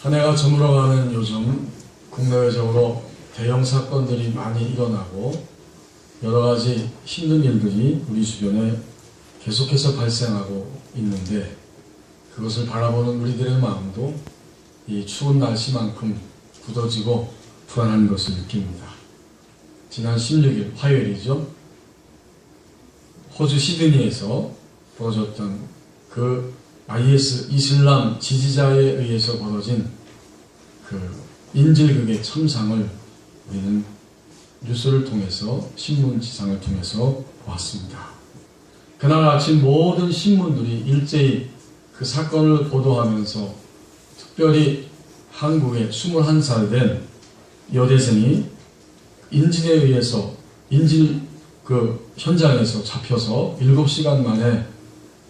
한 해가 저물어가는 요즘 국내외적으로 대형 사건들이 많이 일어나고 여러 가지 힘든 일들이 우리 주변에 계속해서 발생하고 있는데, 그것을 바라보는 우리들의 마음도 이 추운 날씨만큼 굳어지고 불안한 것을 느낍니다. 지난 16일 화요일이죠. 호주 시드니에서 벌어졌던 그 IS 이슬람 지지자에 의해서 벌어진 그 인질극의 참상을 우리는 뉴스를 통해서, 신문 지상을 통해서 보았습니다. 그날 아침 모든 신문들이 일제히 그 사건을 보도하면서, 특별히 한국의 21살 된 여대생이 인질에 의해서 인질 그 현장에서 잡혀서 7시간 만에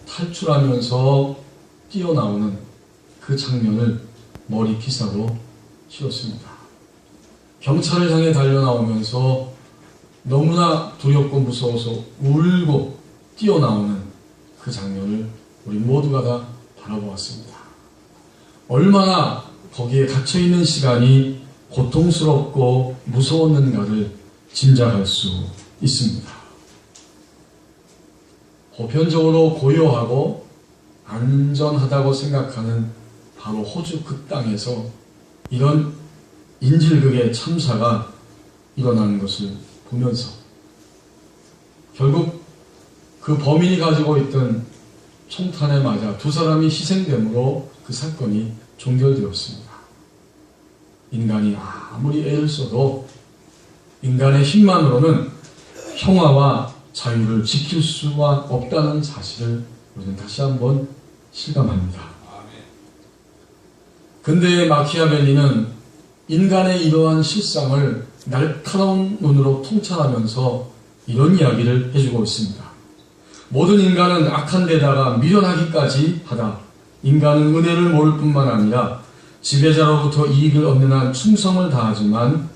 탈출하면서 뛰어나오는 그 장면을 머리 기사로 씌웠습니다. 경찰을 향해 달려나오면서 너무나 두렵고 무서워서 울고 뛰어나오는 그 장면을 우리 모두가 다 바라보았습니다. 얼마나 거기에 갇혀있는 시간이 고통스럽고 무서웠는가를 짐작할 수 있습니다. 보편적으로 고요하고 안전하다고 생각하는 바로 호주 그 땅에서 이런 인질극의 참사가 일어나는 것을 보면서 결국 그 범인이 가지고 있던 총탄에 맞아 2사람이 희생됨으로 그 사건이 종결되었습니다. 인간이 아무리 애를 써도 인간의 힘만으로는 평화와 자유를 지킬 수가 없다는 사실을 우리는 다시 한번 실감합니다. 근대의 마키아벨리는 인간의 이러한 실상을 날카로운 눈으로 통찰하면서 이런 이야기를 해주고 있습니다. 모든 인간은 악한 데다가 미련하기까지 하다. 인간은 은혜를 모를 뿐만 아니라 지배자로부터 이익을 얻는 한 충성을 다하지만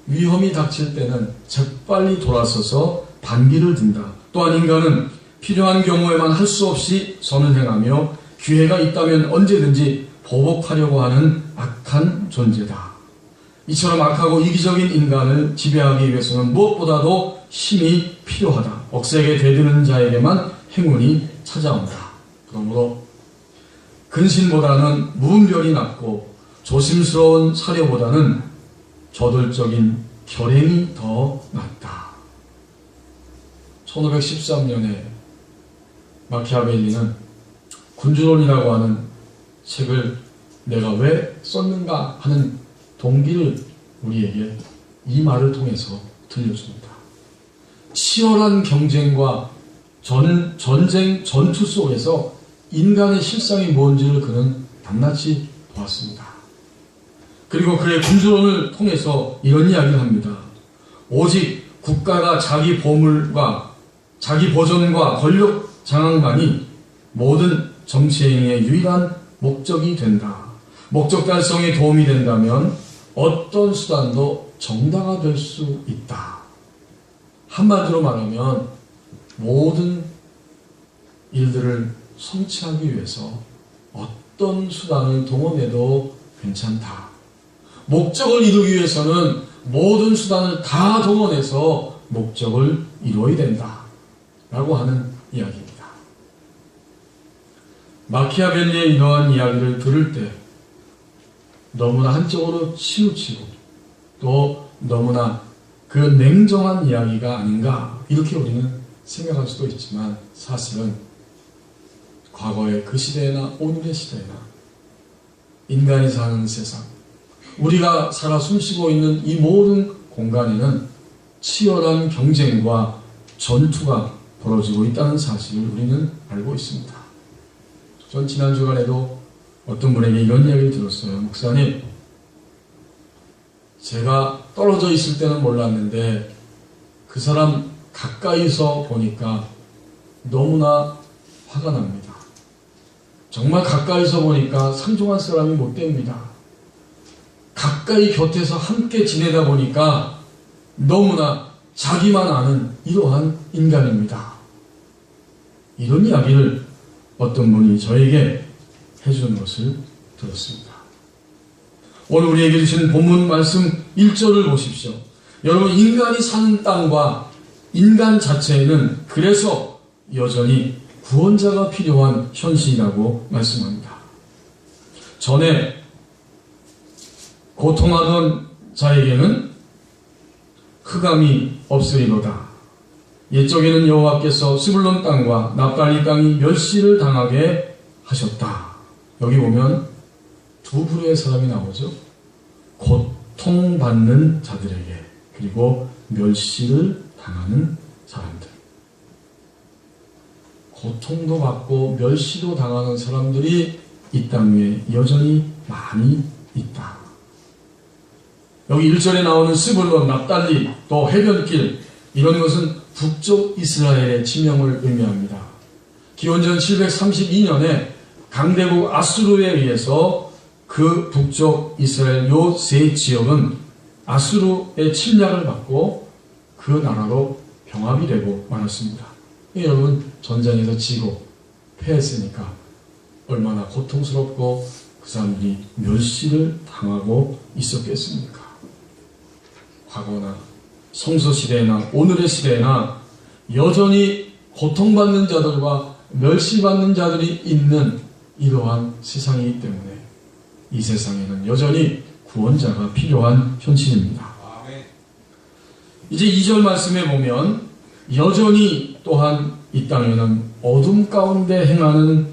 위험이 닥칠 때는 재빨리 돌아서서 반기를 든다. 또한 인간은 필요한 경우에만 할 수 없이 선을 행하며 기회가 있다면 언제든지 보복하려고 하는 악한 존재다. 이처럼 악하고 이기적인 인간을 지배하기 위해서는 무엇보다도 힘이 필요하다. 억세게 대드는 자에게만 행운이 찾아온다. 그러므로 근신보다는 무분별이 낫고 조심스러운 사려보다는 저돌적인 결행이 더 낫다. 1513년에 마키아벨리는 군주론이라고 하는 책을 내가 왜 썼는가 하는 동기를 우리에게 이 말을 통해서 들려줍니다. 치열한 경쟁과 전쟁, 전투 속에서 인간의 실상이 뭔지를 그는 낱낱이 보았습니다. 그리고 그의 군주론을 통해서 이런 이야기를 합니다. 오직 국가가 자기 보물과 자기 보존과 권력 장악만이 모든 정치행위의 유일한 목적이 된다. 목적 달성에 도움이 된다면 어떤 수단도 정당화될 수 있다. 한마디로 말하면 모든 일들을 성취하기 위해서 어떤 수단을 동원해도 괜찮다. 목적을 이루기 위해서는 모든 수단을 다 동원해서 목적을 이루어야 된다. 라고 하는 이야기입니다. 마키아벨리의 이러한 이야기를 들을 때 너무나 한쪽으로 치우치고 또 너무나 그 냉정한 이야기가 아닌가 이렇게 우리는 생각할 수도 있지만, 사실은 과거의 그 시대나 오늘의 시대나 인간이 사는 세상, 우리가 살아 숨쉬고 있는 이 모든 공간에는 치열한 경쟁과 전투가 벌어지고 있다는 사실을 우리는 알고 있습니다. 전 지난 주간에도 어떤 분에게 이런 이야기를 들었어요. 목사님, 제가 떨어져 있을 때는 몰랐는데 그 사람 가까이서 보니까 너무나 화가 납니다. 정말 가까이서 보니까 상종할 사람이 못 됩니다. 가까이 곁에서 함께 지내다 보니까 너무나 자기만 아는 이러한 인간입니다. 이런 이야기를 어떤 분이 저에게 해주는 것을 들었습니다. 오늘 우리에게 주신 본문 말씀 1절을 보십시오. 여러분, 인간이 사는 땅과 인간 자체에는 그래서 여전히 구원자가 필요한 현실이라고 말씀합니다. 전에 고통하던 자에게는 흑암이 없으리로다. 옛적에는 여호와께서 스불론 땅과 납달리 땅이 멸시를 당하게 하셨다. 여기 보면 두 부류의 사람이 나오죠. 고통받는 자들에게, 그리고 멸시를 당하는 사람들. 고통도 받고 멸시도 당하는 사람들이 이 땅 위에 여전히 많이 있다. 여기 1절에 나오는 스불론, 납달리, 또 해변길, 이런 것은 북쪽 이스라엘의 지명을 의미합니다. 기원전 732년에 강대국 아수르에 의해서 그 북쪽 이스라엘 요 세 지역은 아수르의 침략을 받고 그 나라로 병합이 되고 말았습니다. 여러분, 전쟁에서 지고 패했으니까 얼마나 고통스럽고 그 사람들이 멸시를 당하고 있었겠습니까? 과거나 성서시대나 오늘의 시대나 여전히 고통받는 자들과 멸시받는 자들이 있는 이러한 세상이기 때문에 이 세상에는 여전히 구원자가 필요한 현실입니다. 이제 2절 말씀에 보면 여전히 또한 이 땅에는 어둠 가운데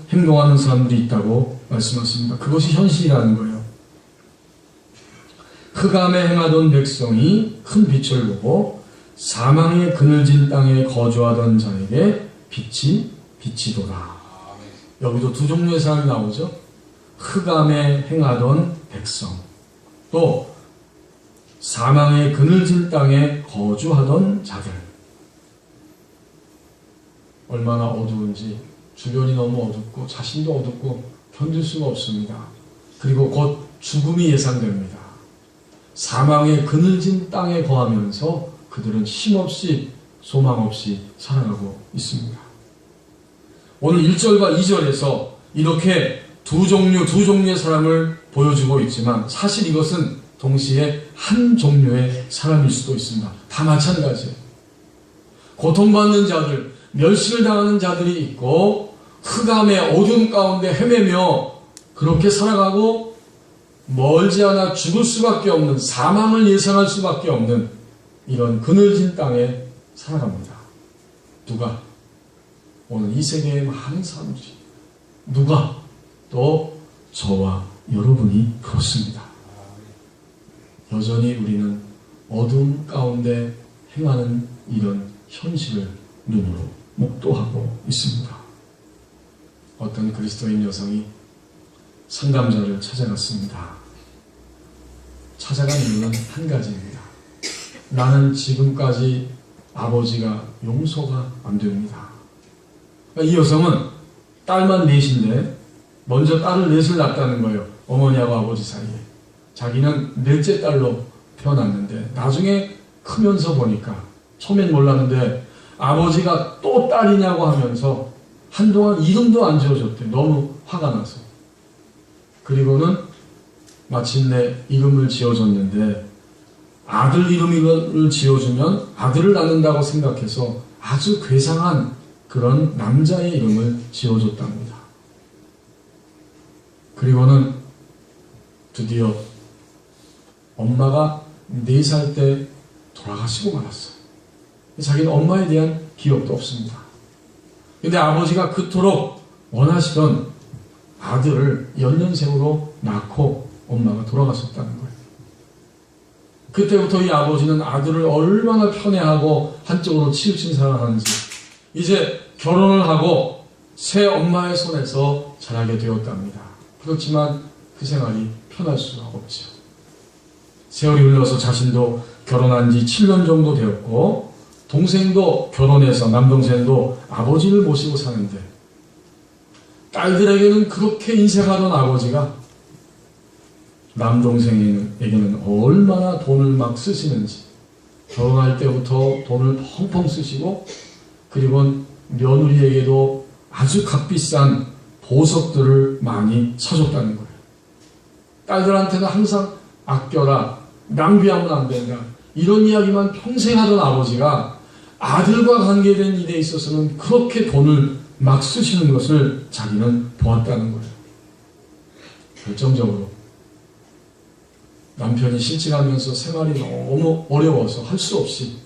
행동하는 사람들이 있다고 말씀하십니다. 그것이 현실이라는 거예요. 흑암에 행하던 백성이 큰 빛을 보고 사망의 그늘진 땅에 거주하던 자에게 빛이 비치도다. 여기도 두 종류의 사람이 나오죠. 흑암에 행하던 백성, 또 사망의 그늘진 땅에 거주하던 자들. 얼마나 어두운지, 주변이 너무 어둡고 자신도 어둡고 견딜 수가 없습니다. 그리고 곧 죽음이 예상됩니다. 사망의 그늘진 땅에 거하면서 그들은 힘없이 소망 없이 살아가고 있습니다. 오늘 1절과 2절에서 이렇게 두 종류의 사람을 보여주고 있지만 사실 이것은 동시에 한 종류의 사람일 수도 있습니다. 다 마찬가지예요. 고통받는 자들, 멸시를 당하는 자들이 있고 흑암의 어둠 가운데 헤매며 그렇게 살아가고 멀지 않아 죽을 수밖에 없는, 사망을 예상할 수밖에 없는 이런 그늘진 땅에 살아갑니다. 누가? 오늘 이 세계의 많은 사람들이. 누가? 또 저와 여러분이 그렇습니다. 여전히 우리는 어둠 가운데 행하는 이런 현실을 눈으로 목도하고 있습니다. 어떤 그리스도인 여성이 상담자를 찾아갔습니다. 찾아간 이유는 한 가지입니다. 나는 지금까지 아버지가 용서가 안 됩니다. 이 여성은 딸만 넷인데 먼저 딸을 넷을 낳았다는 거예요. 어머니하고 아버지 사이에. 자기는 넷째 딸로 태어났는데 나중에 크면서 보니까 처음엔 몰랐는데 아버지가 또 딸이냐고 하면서 한동안 이름도 안 지어줬대. 너무 화가 나서. 그리고는 마침내 이름을 지어줬는데 아들 이름을 지어주면 아들을 낳는다고 생각해서 아주 괴상한 그런 남자의 이름을 지어줬답니다. 그리고는 드디어 엄마가 4살 때 돌아가시고 말았어요. 자기는 엄마에 대한 기억도 없습니다. 근데 아버지가 그토록 원하시던 아들을 연년생으로 낳고 엄마가 돌아가셨다는 거예요. 그때부터 이 아버지는 아들을 얼마나 편애하고 한쪽으로 치우친 사랑하는지 이제 결혼을 하고 새 엄마의 손에서 자라게 되었답니다. 그렇지만 그 생활이 편할 수가 없죠. 세월이 흘러서 자신도 결혼한 지 7년 정도 되었고 동생도 결혼해서 남동생도 아버지를 모시고 사는데 딸들에게는 그렇게 인색하던 아버지가 남동생에게는 얼마나 돈을 막 쓰시는지 결혼할 때부터 돈을 펑펑 쓰시고 그리고 며느리에게도 아주 값비싼 보석들을 많이 사줬다는 거예요. 딸들한테는 항상 아껴라, 낭비하면 안 된다, 이런 이야기만 평생 하던 아버지가 아들과 관계된 일에 있어서는 그렇게 돈을 막 쓰시는 것을 자기는 보았다는 거예요. 결정적으로 남편이 실직하면서 생활이 너무 어려워서 할 수 없이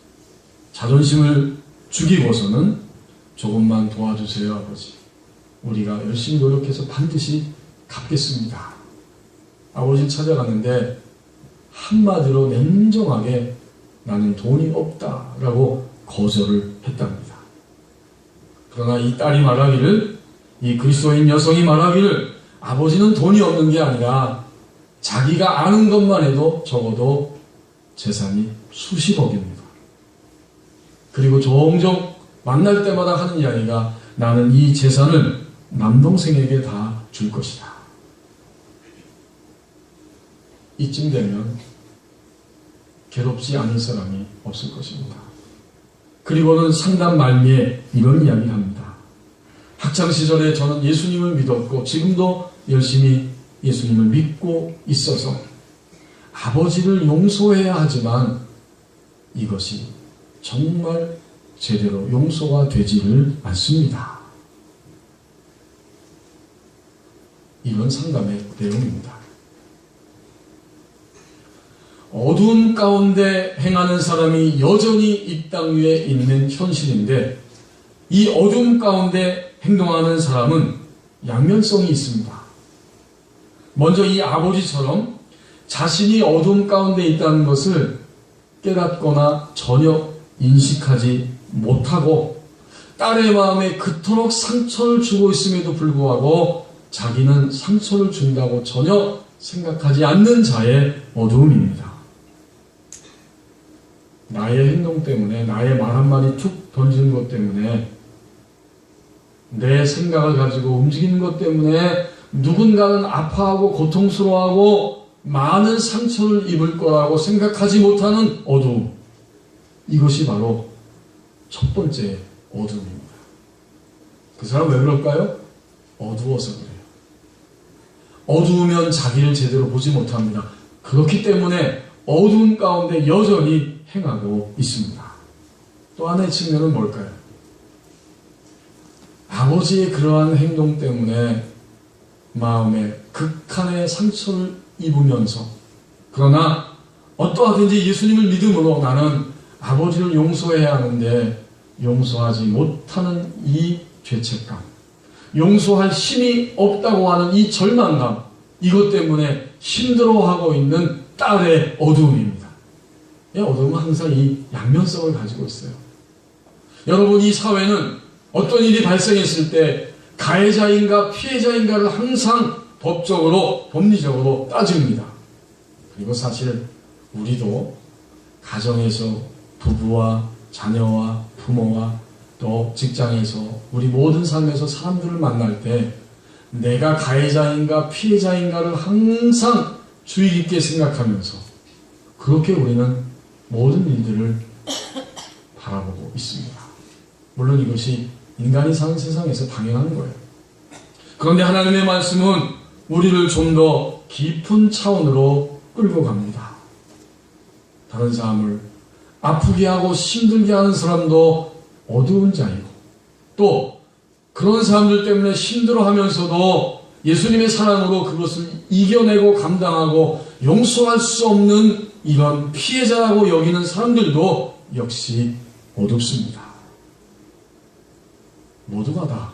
자존심을 죽이고서는 조금만 도와주세요, 아버지. 우리가 열심히 노력해서 반드시 갚겠습니다. 아버지를 찾아갔는데 한마디로 냉정하게 나는 돈이 없다라고 거절을 했답니다. 그러나 이 딸이 말하기를, 이 그리스도인 여성이 말하기를, 아버지는 돈이 없는 게 아니라 자기가 아는 것만 해도 적어도 재산이 수십억입니다. 그리고 종종 만날 때마다 하는 이야기가 나는 이 재산을 남동생에게 다 줄 것이다. 이쯤 되면 괴롭지 않을 사람이 없을 것입니다. 그리고는 상담 말미에 이런 이야기를 합니다. 학창시절에 저는 예수님을 믿었고 지금도 열심히 예수님을 믿고 있어서 아버지를 용서해야 하지만 이것이 정말 제대로 용서가 되지를 않습니다. 이런 상담의 내용입니다. 어두운 가운데 행하는 사람이 여전히 이 땅 위에 있는 현실인데, 이 어두움 가운데 행동하는 사람은 양면성이 있습니다. 먼저 이 아버지처럼 자신이 어두움 가운데 있다는 것을 깨닫거나 전혀 인식하지 못하고 딸의 마음에 그토록 상처를 주고 있음에도 불구하고 자기는 상처를 준다고 전혀 생각하지 않는 자의 어두움입니다. 나의 행동 때문에, 나의 말 한마디 툭 던지는 것 때문에, 내 생각을 가지고 움직이는 것 때문에 누군가는 아파하고 고통스러워하고 많은 상처를 입을 거라고 생각하지 못하는 어두움. 이것이 바로 첫 번째 어두움입니다. 그 사람 왜 그럴까요? 어두워서 그래요. 어두우면 자기를 제대로 보지 못합니다. 그렇기 때문에 어두운 가운데 여전히 행하고 있습니다. 또 하나의 측면은 뭘까요? 아버지의 그러한 행동 때문에 마음에 극한의 상처를 입으면서, 그러나 어떠하든지 예수님을 믿음으로 나는 아버지를 용서해야 하는데 용서하지 못하는 이 죄책감, 용서할 힘이 없다고 하는 이 절망감, 이것 때문에 힘들어하고 있는 딸의 어두움입니다. 이 어두움은 항상 이 양면성을 가지고 있어요. 여러분, 이 사회는 어떤 일이 발생했을 때 가해자인가 피해자인가를 항상 법적으로, 법리적으로 따집니다. 그리고 사실 우리도 가정에서 부부와 자녀와 부모와 또 직장에서 우리 모든 삶에서 사람들을 만날 때 내가 가해자인가 피해자인가를 항상 주의 깊게 생각하면서 그렇게 우리는 모든 일들을 바라보고 있습니다. 물론 이것이 인간이 사는 세상에서 당연한 거예요. 그런데 하나님의 말씀은 우리를 좀 더 깊은 차원으로 끌고 갑니다. 다른 사람을 아프게 하고 힘들게 하는 사람도 어두운 자이고, 또 그런 사람들 때문에 힘들어하면서도 예수님의 사랑으로 그것을 이겨내고 감당하고 용서할 수 없는 이런 피해자라고 여기는 사람들도 역시 어둡습니다. 모두가 다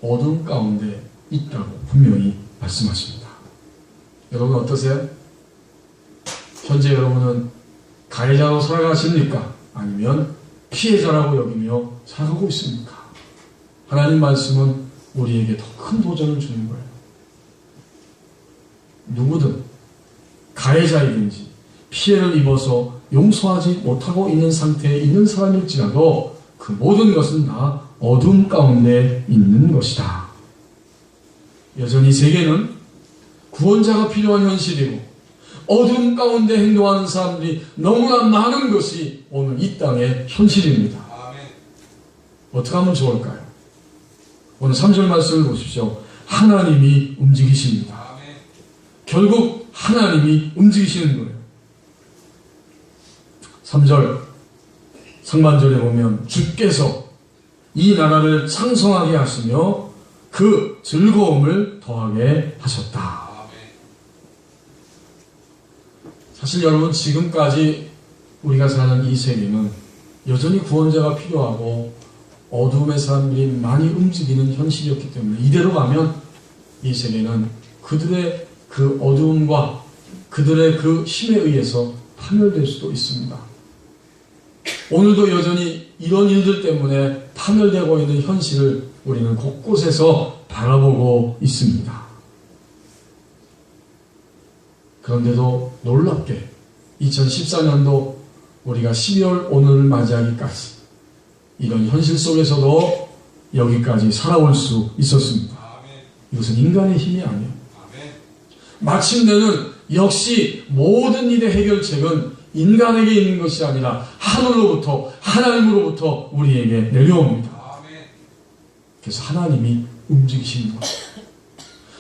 어둠 가운데 있다고 분명히 말씀하십니다. 여러분 어떠세요? 현재 여러분은 가해자로 살아가십니까? 아니면 피해자라고 여기며 살아가고 있습니까? 하나님 말씀은 우리에게 더 큰 도전을 주는 거예요. 누구든 가해자이든지 피해를 입어서 용서하지 못하고 있는 상태에 있는 사람일지라도 그 모든 것은 다 어둠 가운데 있는 것이다. 여전히 세계는 구원자가 필요한 현실이고 어둠 가운데 행동하는 사람들이 너무나 많은 것이 오늘 이 땅의 현실입니다. 어떻게 하면 좋을까요? 오늘 3절 말씀을 보십시오. 하나님이 움직이십니다. 결국 하나님이 움직이시는 거예요. 3절 상반절에 보면 주께서 이 나라를 창성하게 하시며 그 즐거움을 더하게 하셨다. 사실 여러분, 지금까지 우리가 사는 이 세계는 여전히 구원자가 필요하고 어둠의 사람들이 많이 움직이는 현실이었기 때문에 이대로 가면 이 세계는 그들의 그 어두움과 그들의 그 힘에 의해서 파멸될 수도 있습니다. 오늘도 여전히 이런 일들 때문에 파멸되고 있는 현실을 우리는 곳곳에서 바라보고 있습니다. 그런데도 놀랍게 2014년도 우리가 12월 오늘을 맞이하기까지 이런 현실 속에서도 여기까지 살아올 수 있었습니다. 이것은 인간의 힘이 아니에요. 마침내는 역시 모든 일의 해결책은 인간에게 있는 것이 아니라 하늘로부터, 하나님으로부터 우리에게 내려옵니다. 그래서 하나님이 움직이시는 거예요.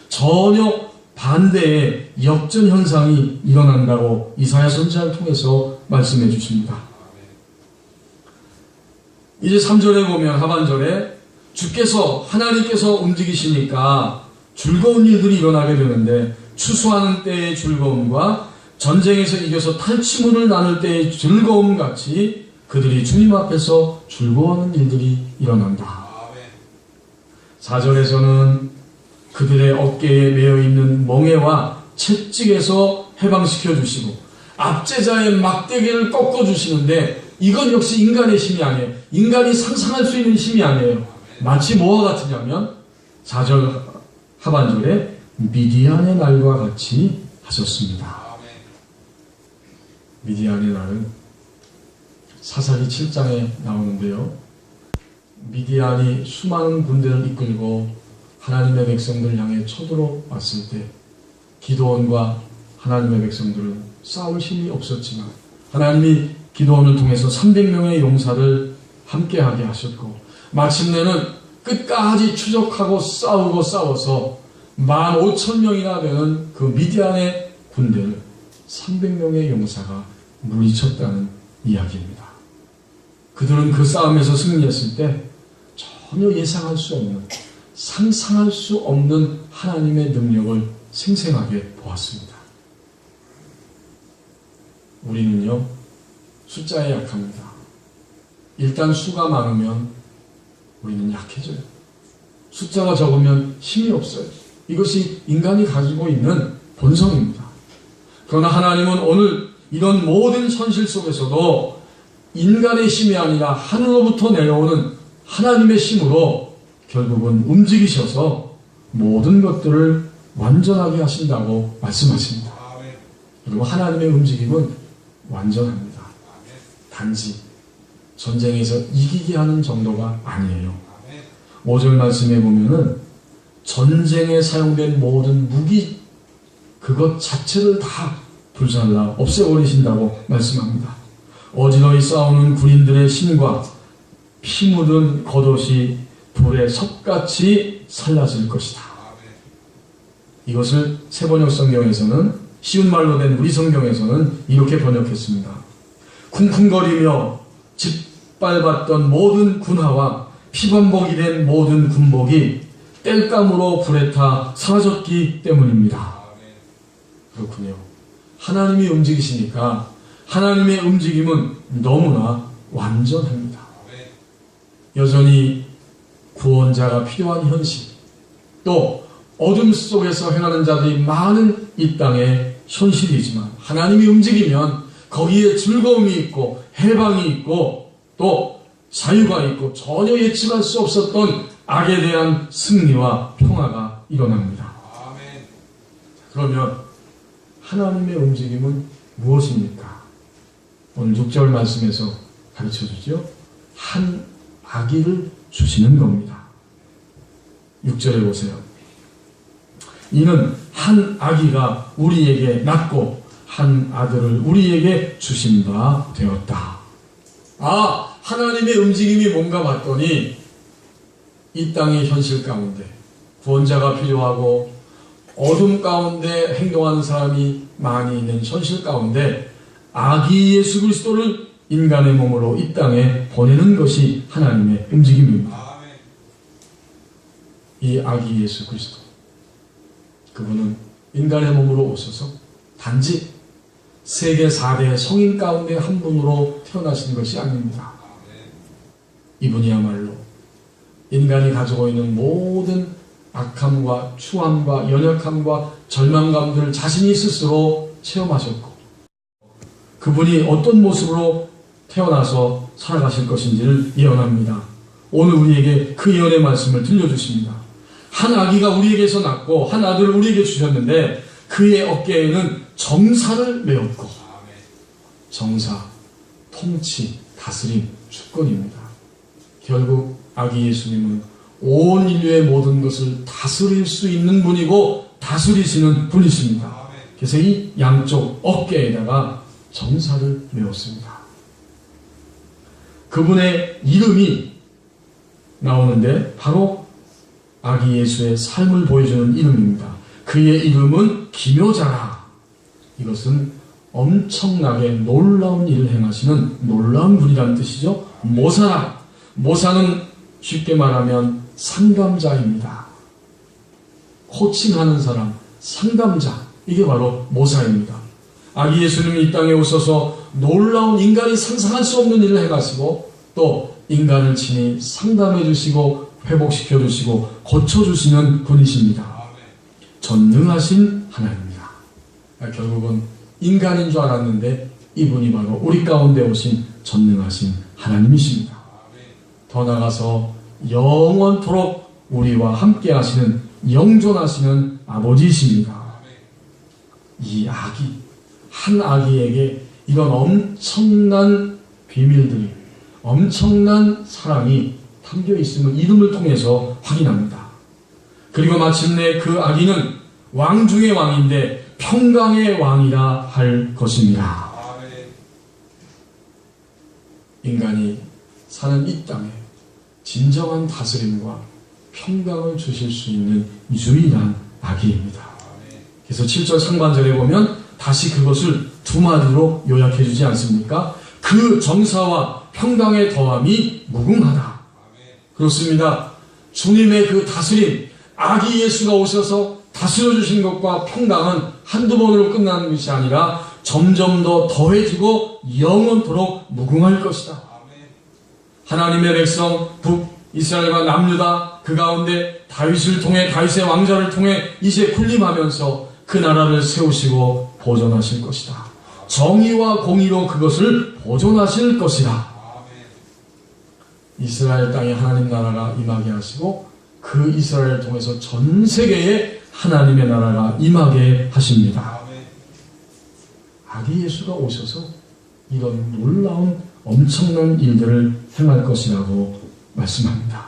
전혀 반대의 역전 현상이 일어난다고 이사야 선지자를 통해서 말씀해 주십니다. 이제 3절에 보면 하반절에 하나님께서 움직이시니까 즐거운 일들이 일어나게 되는데 추수하는 때의 즐거움과 전쟁에서 이겨서 탈취물을 나눌 때의 즐거움 같이 그들이 주님 앞에서 즐거워하는 일들이 일어난다. 4절에서는 그들의 어깨에 매어 있는 멍에와 채찍에서 해방시켜 주시고 압제자의 막대기를 꺾어 주시는데 이건 역시 인간의 힘이 아니에요. 인간이 상상할 수 있는 힘이 아니에요. 마치 뭐와 같으냐면 4절 하반절에 미디안의 날과 같이 하셨습니다. 미디안의 날은 사사기 7장에 나오는데요. 미디안이 수많은 군대를 이끌고 하나님의 백성들을 향해 쳐들어왔을 때 기드온과 하나님의 백성들은 싸울 힘이 없었지만 하나님이 기드온을 통해서 300명의 용사를 함께하게 하셨고 마침내는 끝까지 추적하고 싸워서 15,000명이나 되는 그 미디안의 군대를 300명의 용사가 물리쳤다는 이야기입니다. 그들은 그 싸움에서 승리했을 때 전혀 예상할 수 없는, 상상할 수 없는 하나님의 능력을 생생하게 보았습니다. 우리는요, 숫자에 약합니다. 일단 수가 많으면 우리는 약해져요. 숫자가 적으면 힘이 없어요. 이것이 인간이 가지고 있는 본성입니다. 그러나 하나님은 오늘 이런 모든 현실 속에서도 인간의 힘이 아니라 하늘로부터 내려오는 하나님의 힘으로 결국은 움직이셔서 모든 것들을 완전하게 하신다고 말씀하십니다. 그리고 하나님의 움직임은 완전합니다. 단지 전쟁에서 이기게 하는 정도가 아니에요. 5절 말씀에 보면은 전쟁에 사용된 모든 무기 그것 자체를 다 불살라 없애버리신다고 말씀합니다. 어지러이 싸우는 군인들의 힘과 피 묻은 겉옷이 불에 섭같이 살라질 것이다. 이것을 새번역 성경에서는 쉬운 말로 된 우리 성경에서는 이렇게 번역했습니다. 쿵쿵거리며 짓밟았던 모든 군화와 피범벅이 된 모든 군복이 땔감으로 불에 타 사라졌기 때문입니다. 그렇군요. 하나님이 움직이시니까 하나님의 움직임은 너무나 완전합니다. 여전히 구원자가 필요한 현실, 또 어둠 속에서 행하는 자들이 많은 이 땅의 현실이지만 하나님이 움직이면 거기에 즐거움이 있고 해방이 있고 또 자유가 있고 전혀 예측할 수 없었던 악에 대한 승리와 평화가 일어납니다. 그러면 하나님의 움직임은 무엇입니까? 오늘 6절 말씀에서 가르쳐주죠. 한 아기를 주시는 겁니다. 6절에 보세요. 이는 한 아기가 우리에게 낳고 한 아들을 우리에게 주신 바 되었다. 아, 하나님의 움직임이 뭔가 봤더니 이 땅의 현실 가운데 구원자가 필요하고 어둠 가운데 행동하는 사람이 많이 있는 현실 가운데 아기 예수 그리스도를 인간의 몸으로 이 땅에 보내는 것이 하나님의 움직임입니다. 이 아기 예수 그리스도, 그분은 인간의 몸으로 오셔서 단지 세계 4대 성인 가운데 한 분으로 태어나신 것이 아닙니다. 이분이야말로 인간이 가지고 있는 모든 악함과 추함과 연약함과 절망감들을 자신이 스스로 체험하셨고, 그분이 어떤 모습으로 태어나서 살아가실 것인지를 예언합니다. 오늘 우리에게 그 예언의 말씀을 들려주십니다. 한 아기가 우리에게서 낳고 한 아들을 우리에게 주셨는데 그의 어깨에는 정사를 메었고, 정사, 통치, 다스림, 주권입니다. 결국 아기 예수님은 온 인류의 모든 것을 다스릴 수 있는 분이고 다스리시는 분이십니다. 그래서 이 양쪽 어깨에다가 정사를 메었습니다. 그분의 이름이 나오는데 바로 아기 예수의 삶을 보여주는 이름입니다. 그의 이름은 기묘자라. 이것은 엄청나게 놀라운 일을 행하시는 놀라운 분이라는 뜻이죠. 모사라. 모사는 쉽게 말하면 상담자입니다. 코칭하는 사람, 상담자. 이게 바로 모사입니다. 아기 예수님이 이 땅에 오셔서 놀라운 인간이 상상할 수 없는 일을 해가시고 또 인간을 친히 상담해 주시고 회복시켜 주시고 고쳐주시는 분이십니다. 전능하신 하나님입니다. 결국은 인간인 줄 알았는데 이분이 바로 우리 가운데 오신 전능하신 하나님이십니다. 더 나아가서 영원토록 우리와 함께 하시는 영존하시는 아버지이십니다. 이 아기, 한 아기에게 이런 엄청난 비밀들이, 엄청난 사랑이 담겨 있음을 이름을 통해서 확인합니다. 그리고 마침내 그 아기는 왕 중의 왕인데 평강의 왕이라 할 것입니다. 인간이 사는 이 땅에 진정한 다스림과 평강을 주실 수 있는 유일한 아기입니다. 그래서 7절 상반절에 보면 다시 그것을 두 마디로 요약해 주지 않습니까? 그 정사와 평강의 더함이 무궁하다. 그렇습니다. 주님의 그 다스림, 아기 예수가 오셔서 다스려 주신 것과 평강은 한두 번으로 끝나는 것이 아니라 점점 더 더해지고 영원토록 무궁할 것이다. 하나님의 백성 북이스라엘과 남유다 그 가운데 다윗을 통해, 다윗의 왕자를 통해 이제 군림하면서 그 나라를 세우시고 보존하실 것이다. 정의와 공의로 그것을 보존하실 것이다. 이스라엘 땅에 하나님 나라가 임하게 하시고 그 이스라엘을 통해서 전 세계에 하나님의 나라가 임하게 하십니다. 아기 예수가 오셔서 이런 놀라운 엄청난 일들을 행할 것이라고 말씀합니다.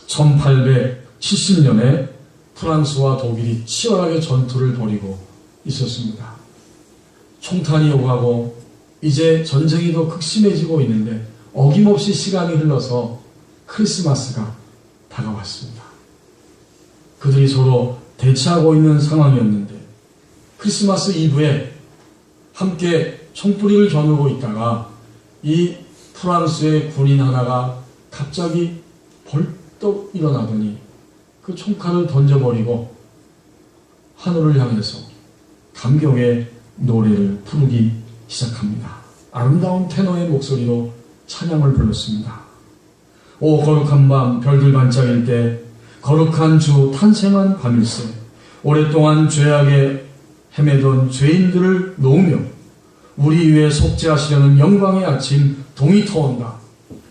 1870년에 프랑스와 독일이 치열하게 전투를 벌이고 있었습니다. 총탄이 오가고 이제 전쟁이 더 극심해지고 있는데 어김없이 시간이 흘러서 크리스마스가 다가왔습니다. 그들이 서로 대치하고 있는 상황이었는데 크리스마스 이브에 함께 총뿌리를 겨누고 있다가 이 프랑스의 군인 하나가 갑자기 벌떡 일어나더니 그 총칼을 던져버리고 하늘을 향해서 감격의 노래를 부르기 시작합니다. 아름다운 테너의 목소리로 찬양을 불렀습니다. 오 거룩한 밤 별들 반짝일 때 거룩한 주 탄생한 밤일세 오랫동안 죄악에 헤매던 죄인들을 놓으며 우리 위에 속죄하시려는 영광의 아침 동이 터온다.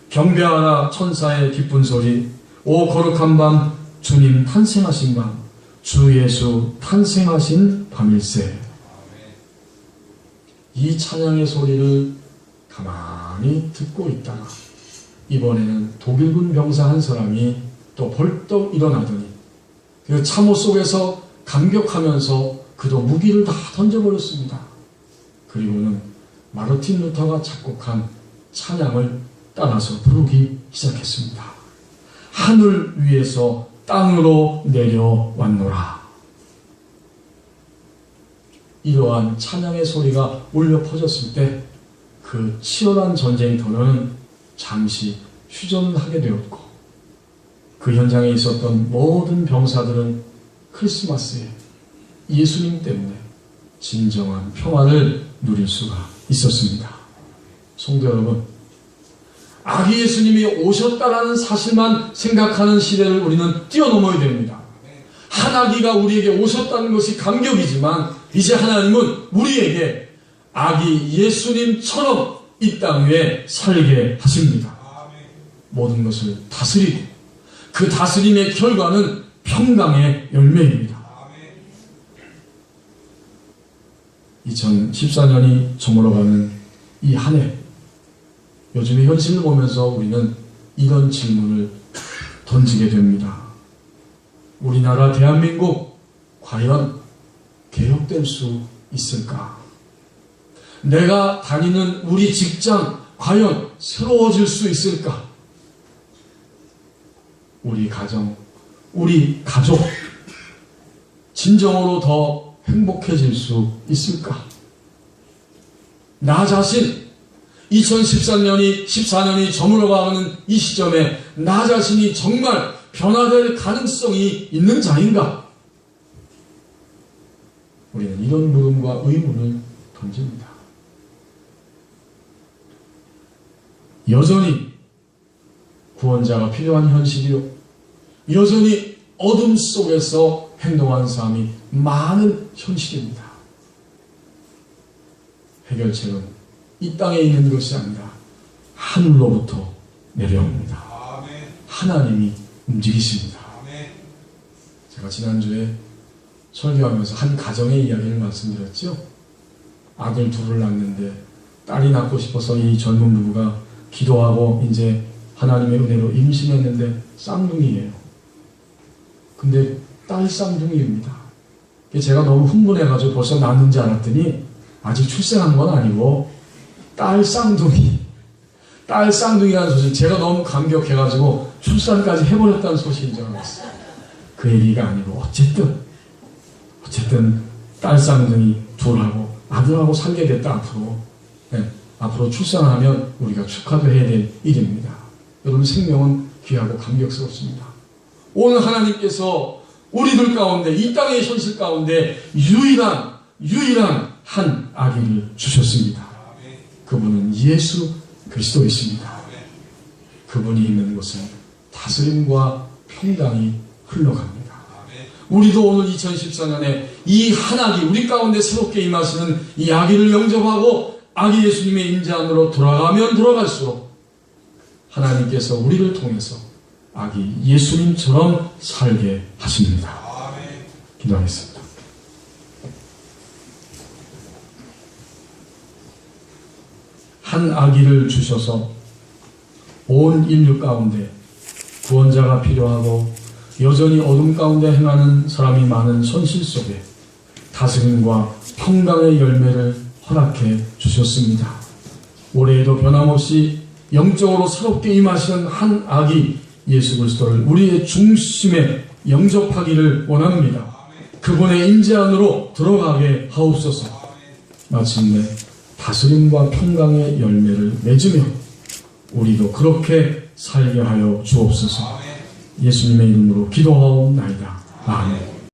경배하라 천사의 기쁜 소리 오 거룩한 밤 주님 탄생하신 밤 주 예수 탄생하신 밤일세. 이 찬양의 소리를 가만히 듣고 있다가 이번에는 독일군 병사 한 사람이 또 벌떡 일어나더니 그 참호 속에서 감격하면서 그도 무기를 다 던져버렸습니다. 그리고는 마르틴 루터가 작곡한 찬양을 따라서 부르기 시작했습니다. 하늘 위에서 땅으로 내려왔노라. 이러한 찬양의 소리가 울려 퍼졌을 때 그 치열한 전쟁터는 잠시 휴전하게 되었고 그 현장에 있었던 모든 병사들은 크리스마스에 예수님 때문에 진정한 평안을 누릴 수가 있었습니다. 성도 여러분, 아기 예수님이 오셨다라는 사실만 생각하는 시대를 우리는 뛰어넘어야 됩니다. 한 아기가 우리에게 오셨다는 것이 감격이지만 이제 하나님은 우리에게 아기 예수님처럼 이 땅 위에 살게 하십니다. 모든 것을 다스리고 그 다스림의 결과는 평강의 열매입니다. 2014년이 저물어가는 이 한 해, 요즘의 현실을 보면서 우리는 이런 질문을 던지게 됩니다. 우리나라 대한민국 과연 개혁될 수 있을까? 내가 다니는 우리 직장 과연 새로워질 수 있을까? 우리 가정, 우리 가족 진정으로 더 행복해질 수 있을까? 나 자신 2014년이 저물어가는 이 시점에 나 자신이 정말 변화될 가능성이 있는 자인가? 우리는 이런 물음과 의문을 던집니다. 여전히 구원자가 필요한 현실이요, 여전히 어둠 속에서 행동하는 사람이 많은 현실입니다. 해결책은 이 땅에 있는 것이 아니라 하늘로부터 내려옵니다. 하나님이 움직이십니다. 제가 지난주에 설교하면서 한 가정의 이야기를 말씀드렸죠. 아들 둘을 낳는데 딸이 낳고 싶어서 이 젊은 부부가 기도하고 이제 하나님의 은혜로 임신했는데 쌍둥이에요. 근데 딸 쌍둥이입니다. 제가 너무 흥분해가지고 벌써 낳는지 알았더니 아직 출생한 건 아니고 딸 쌍둥이라는 소식, 제가 너무 감격해가지고 출산까지 해버렸다는 소식인 줄 알았어요. 그 얘기가 아니고 어쨌든 딸 쌍둥이 둘하고 아들하고 살게 됐다. 앞으로 출산하면 우리가 축하도 해야 될 일입니다. 여러분, 생명은 귀하고 감격스럽습니다. 오늘 하나님께서 우리들 가운데, 이 땅의 현실 가운데 유일한 한 아기를 주셨습니다. 그분은 예수 그리스도이십니다. 그분이 있는 곳은 다스림과 평강이 흘러갑니다. 우리도 오늘 2014년에 이 한 아기, 우리 가운데 새롭게 임하시는 이 아기를 영접하고 아기 예수님의 임재 안으로 돌아가면 돌아갈수록 하나님께서 우리를 통해서 아기 예수님처럼 살게 하십니다. 기도하겠습니다. 한 아기를 주셔서 온 인류 가운데 구원자가 필요하고 여전히 어둠 가운데 행하는 사람이 많은 현실 속에 다스림과 평강의 열매를 허락해 주셨습니다. 올해에도 변함없이 영적으로 새롭게 임하시는 한 아기 예수 그리스도를 우리의 중심에 영접하기를 원합니다. 그분의 임재 안으로 들어가게 하옵소서. 마침내 다스림과 평강의 열매를 맺으며 우리도 그렇게 살게 하여 주옵소서. 예수님의 이름으로 기도하옵나이다. 아멘.